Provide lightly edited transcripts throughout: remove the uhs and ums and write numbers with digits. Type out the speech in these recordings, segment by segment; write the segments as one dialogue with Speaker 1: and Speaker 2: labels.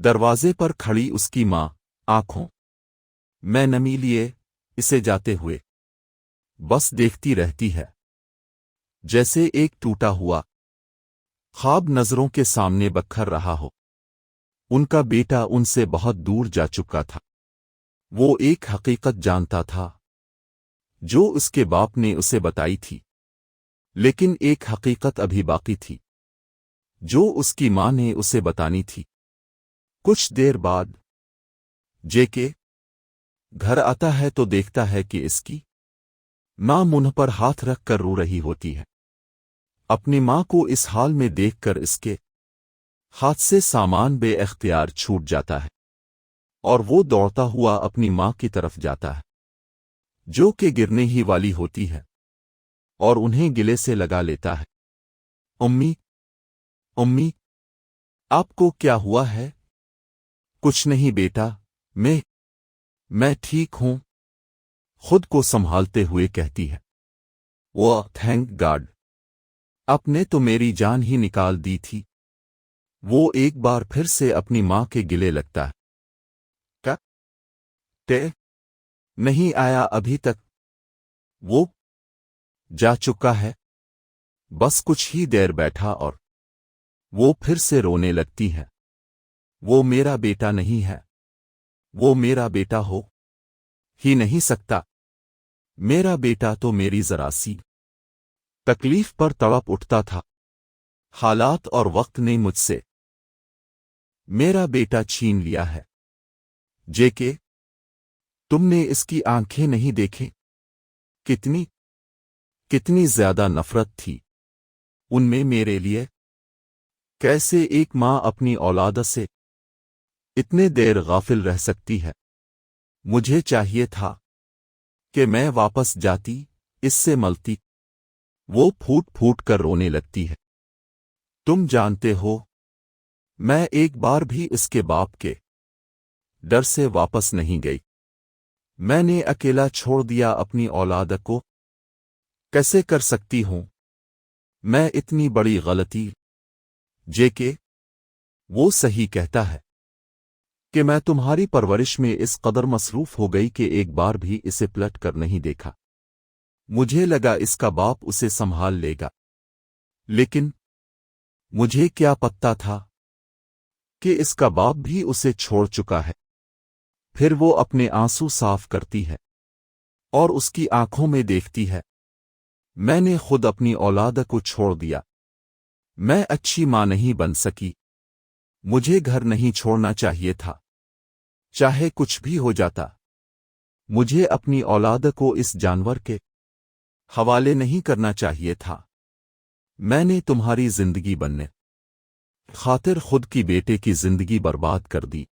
Speaker 1: دروازے پر کھڑی اس کی ماں آنکھوں میں نمی لیے اسے جاتے ہوئے بس دیکھتی رہتی ہے، جیسے ایک ٹوٹا ہوا خواب نظروں کے سامنے بکھر رہا ہو۔ ان کا بیٹا ان سے بہت دور جا چکا تھا۔ وہ ایک حقیقت جانتا تھا جو اس کے باپ نے اسے بتائی تھی، لیکن ایک حقیقت ابھی باقی تھی جو اس کی ماں نے اسے بتانی تھی۔ کچھ دیر بعد جے کے گھر آتا ہے تو دیکھتا ہے کہ اس کی ماں منہ پر ہاتھ رکھ کر رو رہی ہوتی ہے۔ اپنی ماں کو اس حال میں دیکھ کر اس کے ہاتھ سے سامان بے اختیار چھوٹ جاتا ہے اور وہ دوڑتا ہوا اپنی ماں کی طرف جاتا ہے، جو کہ گرنے ہی والی ہوتی ہے، اور انہیں گلے سے لگا لیتا ہے۔ امی، امی، آپ کو کیا ہوا ہے؟ کچھ نہیں بیٹا، میں ٹھیک ہوں، خود کو سنبھالتے ہوئے کہتی ہے۔ وہ تھینک گاڈ، آپ نے تو میری جان ہی نکال دی تھی۔ وہ ایک بار پھر سے اپنی ماں کے گلے لگتا ہے۔ کیا تے نہیں آیا ابھی تک؟ وہ جا چکا ہے، بس کچھ ہی دیر بیٹھا اور وہ پھر سے رونے لگتی ہے۔ وہ میرا بیٹا نہیں ہے، وہ میرا بیٹا ہو ہی نہیں سکتا۔ میرا بیٹا تو میری ذرا سی تکلیف پر تڑپ اٹھتا تھا۔ حالات اور وقت نے مجھ سے میرا بیٹا چھین لیا ہے۔ جے کے تم نے اس کی آنکھیں نہیں دیکھیں؟ کتنی زیادہ نفرت تھی ان میں میرے لیے۔ کیسے ایک ماں اپنی اولاد سے اتنے دیر غافل رہ سکتی ہے؟ مجھے چاہیے تھا کہ میں واپس جاتی، اس سے ملتی۔ وہ پھوٹ پھوٹ کر رونے لگتی ہے۔ تم جانتے ہو، میں ایک بار بھی اس کے باپ کے ڈر سے واپس نہیں گئی۔ میں نے اکیلا چھوڑ دیا اپنی اولاد کو۔ کیسے کر سکتی ہوں میں اتنی بڑی غلطی؟ جے کے وہ صحیح کہتا ہے کہ میں تمہاری پرورش میں اس قدر مصروف ہو گئی کہ ایک بار بھی اسے پلٹ کر نہیں دیکھا۔ مجھے لگا اس کا باپ اسے سنبھال لے گا، لیکن مجھے کیا پتہ تھا کہ اس کا باپ بھی اسے چھوڑ چکا ہے۔ پھر وہ اپنے آنسو صاف کرتی ہے اور اس کی آنکھوں میں دیکھتی ہے، میں نے خود اپنی اولاد کو چھوڑ دیا۔ میں اچھی ماں نہیں بن سکی۔ مجھے گھر نہیں چھوڑنا چاہیے تھا، چاہے کچھ بھی ہو جاتا۔ مجھے اپنی اولاد کو اس جانور کے حوالے نہیں کرنا چاہیے تھا۔ میں نے تمہاری زندگی بننے خاطر خود کی بیٹے کی زندگی برباد کر دی۔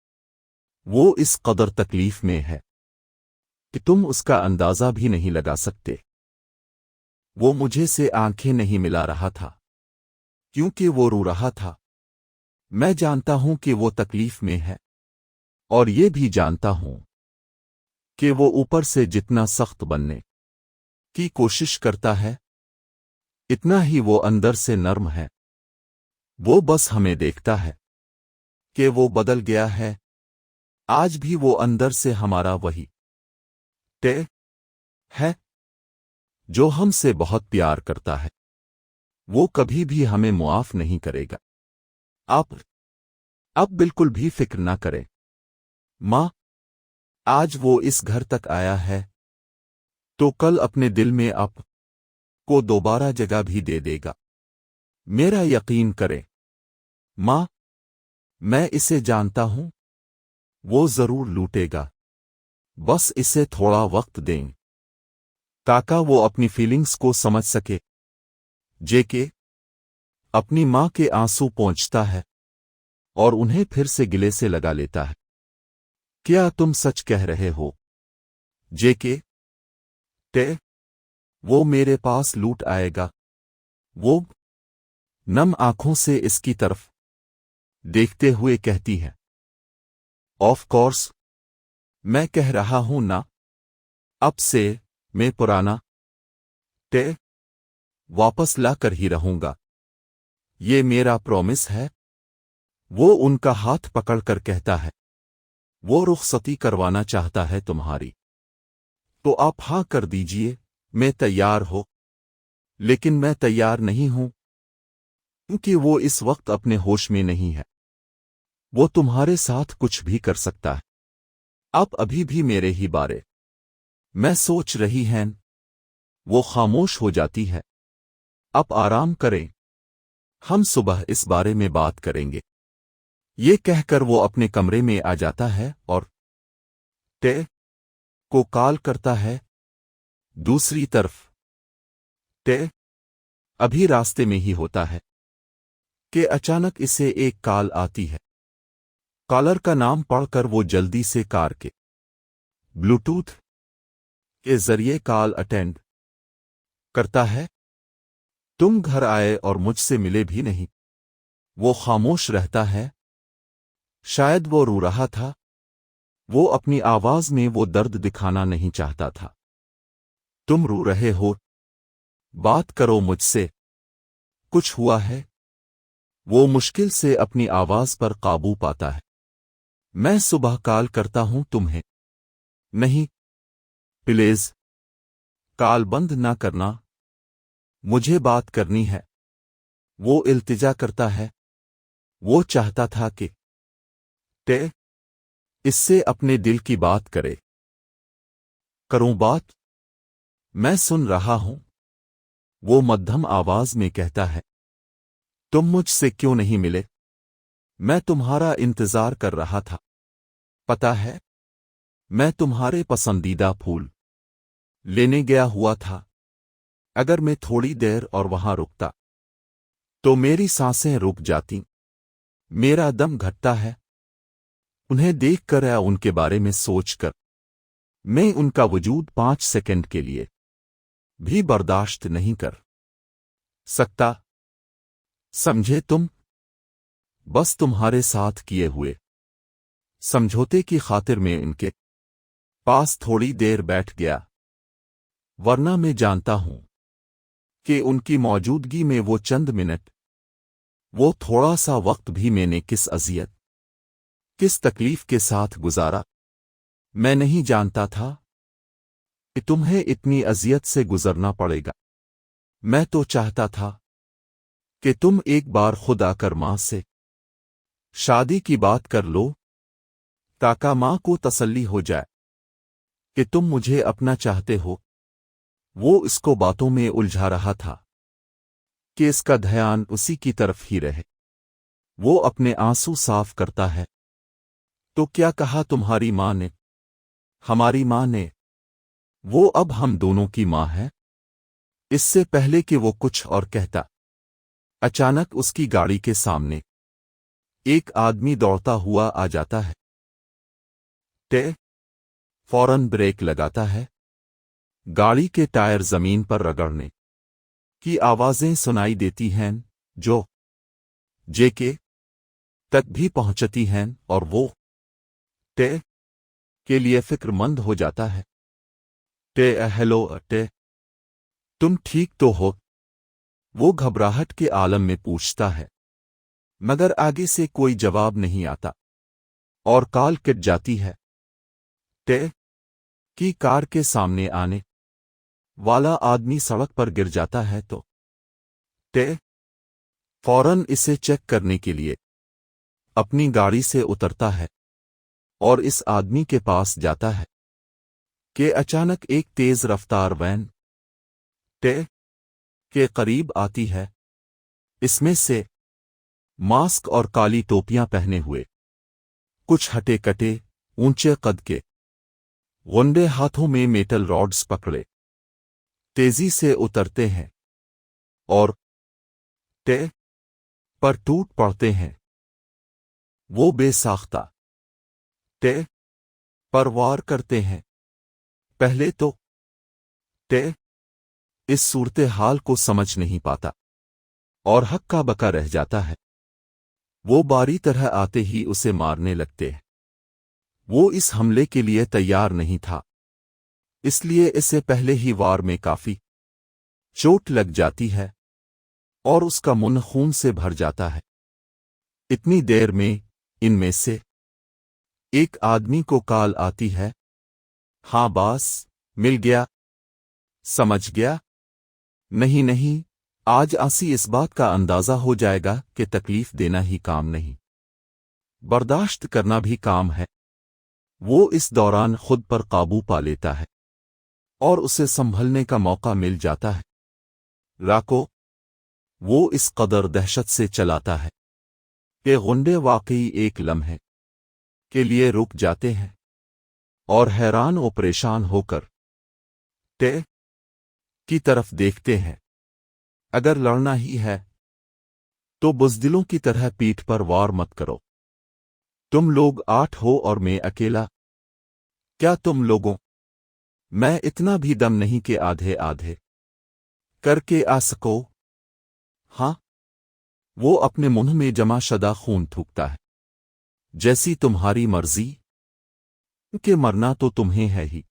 Speaker 1: وہ اس قدر تکلیف میں ہے کہ تم اس کا اندازہ بھی نہیں لگا سکتے۔ وہ مجھے سے آنکھیں نہیں ملا رہا تھا کیونکہ وہ رو رہا تھا۔ میں جانتا ہوں کہ وہ تکلیف میں ہے، اور یہ بھی جانتا ہوں کہ وہ اوپر سے جتنا سخت بننے کی کوشش کرتا ہے، اتنا ہی وہ اندر سے نرم ہے۔ وہ بس ہمیں دیکھتا ہے کہ وہ بدل گیا ہے۔ آج بھی وہ اندر سے ہمارا وہی تے ہے جو ہم سے بہت پیار کرتا ہے۔ وہ کبھی بھی ہمیں معاف نہیں کرے گا۔ اب بالکل بھی فکر نہ کرے ماں۔ آج وہ اس گھر تک آیا ہے تو کل اپنے دل میں آپ کو دوبارہ جگہ بھی دے دے گا۔ میرا یقین کرے ماں، میں اسے جانتا ہوں، وہ ضرور لوٹے گا۔ بس اسے تھوڑا وقت دیں تاکہ وہ اپنی فیلنگز کو سمجھ سکے۔ جے کے اپنی ماں کے آنسو پونچھتا ہے اور انہیں پھر سے گلے سے لگا لیتا ہے۔ کیا تم سچ کہہ رہے ہو جے کے تے وہ میرے پاس لوٹ آئے گا؟ وہ نم آنکھوں سے اس کی طرف دیکھتے ہوئے کہتی ہے، آف کورس، میں کہہ رہا ہوں نا، اب سے میں پرانا تے واپس لا کر ہی رہوں گا۔ یہ میرا پرومس ہے۔ وہ ان کا ہاتھ پکڑ کر کہتا ہے، وہ رخصتی کروانا چاہتا ہے تمہاری، تو آپ ہاں کر دیجئے، میں تیار ہو، لیکن میں تیار نہیں ہوں، کیونکہ وہ اس وقت اپنے ہوش میں نہیں ہے، وہ تمہارے ساتھ کچھ بھی کر سکتا ہے، اب ابھی بھی میرے ہی بارے میں سوچ رہی ہیں۔ وہ خاموش ہو جاتی ہے۔ اب آرام کریں، ہم صبح اس بارے میں بات کریں گے، یہ کہہ کر وہ اپنے کمرے میں آ جاتا ہے اور تے کو کال کرتا ہے۔ دوسری طرف تے ابھی راستے میں ہی ہوتا ہے کہ اچانک اسے ایک کال آتی ہے۔ کالر کا نام پڑھ کر وہ جلدی سے کار کے بلوٹوتھ کے ذریعے کال اٹینڈ کرتا ہے۔ تم گھر آئے اور مجھ سے ملے بھی نہیں۔ وہ خاموش رہتا ہے، شاید وہ رو رہا تھا، وہ اپنی آواز میں وہ درد دکھانا نہیں چاہتا تھا۔ تم رو رہے ہو، بات کرو مجھ سے، کچھ ہوا ہے؟ وہ مشکل سے اپنی آواز پر قابو پاتا ہے۔ میں صبح کال کرتا ہوں تمہیں۔ نہیں، پلیز کال بند نہ کرنا، مجھے بات کرنی ہے۔ وہ التجا کرتا ہے، وہ چاہتا تھا کہ تے اس سے اپنے دل کی بات کروں بات، میں سن رہا ہوں۔ وہ مدھم آواز میں کہتا ہے، تم مجھ سے کیوں نہیں ملے؟ میں تمہارا انتظار کر رہا تھا، پتہ ہے، میں تمہارے پسندیدہ پھول لینے گیا ہوا تھا۔ اگر میں تھوڑی دیر اور وہاں رکتا تو میری سانسیں رک جاتی، میرا دم گھٹتا ہے، انہیں دیکھ کر یا ان کے بارے میں سوچ کر میں ان کا وجود 5 سیکنڈ کے لیے بھی برداشت نہیں کر سکتا۔ سمجھے تم؟ بس تمہارے ساتھ کیے ہوئے سمجھوتے کی خاطر میں ان کے پاس تھوڑی دیر بیٹھ گیا، ورنہ میں جانتا ہوں کہ ان کی موجودگی میں وہ چند منٹ، وہ تھوڑا سا وقت بھی میں نے کس اذیت، کس تکلیف کے ساتھ گزارا۔ میں نہیں جانتا تھا کہ تمہیں اتنی اذیت سے گزرنا پڑے گا۔ میں تو چاہتا تھا کہ تم ایک بار خود آ کر ماں سے شادی کی بات کر لو، تاکہ ماں کو تسلی ہو جائے کہ تم مجھے اپنا چاہتے ہو۔ وہ اس کو باتوں میں الجھا رہا تھا کہ اس کا دھیان اسی کی طرف ہی رہے۔ وہ اپنے آنسو صاف کرتا ہے۔ تو کیا کہا تمہاری ماں نے؟ ہماری ماں نے؟ وہ اب ہم دونوں کی ماں ہے؟ اس سے پہلے کہ وہ کچھ اور کہتا، اچانک اس کی گاڑی کے سامنے ایک آدمی دوڑتا ہوا آ جاتا ہے۔ تے فوراً بریک لگاتا ہے۔ گاڑی کے ٹائر زمین پر رگڑنے کی آوازیں سنائی دیتی ہیں جو جے تک بھی پہنچتی ہیں، اور وہ تے کے لیے فکر مند ہو جاتا ہے۔ تے ہیلو تے، تم ٹھیک تو ہو؟ وہ گھبراہٹ کے عالم میں پوچھتا ہے، مگر آگے سے کوئی جواب نہیں آتا اور کال کٹ جاتی ہے۔ تے کی کار کے سامنے آنے والا آدمی سڑک پر گر جاتا ہے تو تے فوراً اسے چیک کرنے کے لیے اپنی گاڑی سے اترتا ہے اور اس آدمی کے پاس جاتا ہے کہ اچانک ایک تیز رفتار وین تے کے قریب آتی ہے۔ اس میں سے ماسک اور کالی ٹوپیاں پہنے ہوئے کچھ ہٹے کٹے اونچے قد کے غنڈے ہاتھوں میں میٹل راڈز پکڑے تیزی سے اترتے ہیں اور تے پر ٹوٹ پڑتے ہیں۔ وہ بے ساختہ تے پر وار کرتے ہیں۔ پہلے تو تے اس صورتحال کو سمجھ نہیں پاتا اور ہکا بکا رہ جاتا ہے۔ وہ باری طرح آتے ہی اسے مارنے لگتے ہیں۔ وہ اس حملے کے لیے تیار نہیں تھا، اس لیے اسے پہلے ہی وار میں کافی چوٹ لگ جاتی ہے اور اس کا منہ خون سے بھر جاتا ہے۔ اتنی دیر میں ان میں سے ایک آدمی کو کال آتی ہے، ہاں باس، مل گیا، سمجھ گیا؟ نہیں، آج آسی اس بات کا اندازہ ہو جائے گا کہ تکلیف دینا ہی کام نہیں، برداشت کرنا بھی کام ہے۔ وہ اس دوران خود پر قابو پا لیتا ہے اور اسے سنبھلنے کا موقع مل جاتا ہے۔ راکو وہ اس قدر دہشت سے چلاتا ہے کہ غنڈے واقعی ایک لمحے کے لیے رک جاتے ہیں اور حیران و پریشان ہو کر ٹے کی طرف دیکھتے ہیں۔ اگر لڑنا ہی ہے تو بزدلوں کی طرح پیٹھ پر وار مت کرو۔ تم لوگ 8 ہو اور میں اکیلا، کیا تم لوگوں میں اتنا بھی دم نہیں کہ آدھے آدھے کر کے آ سکو؟ ہاں، وہ اپنے منہ میں جمع شدہ خون تھوکتا ہے۔ جیسی تمہاری مرضی، کہ مرنا تو تمہیں ہے ہی۔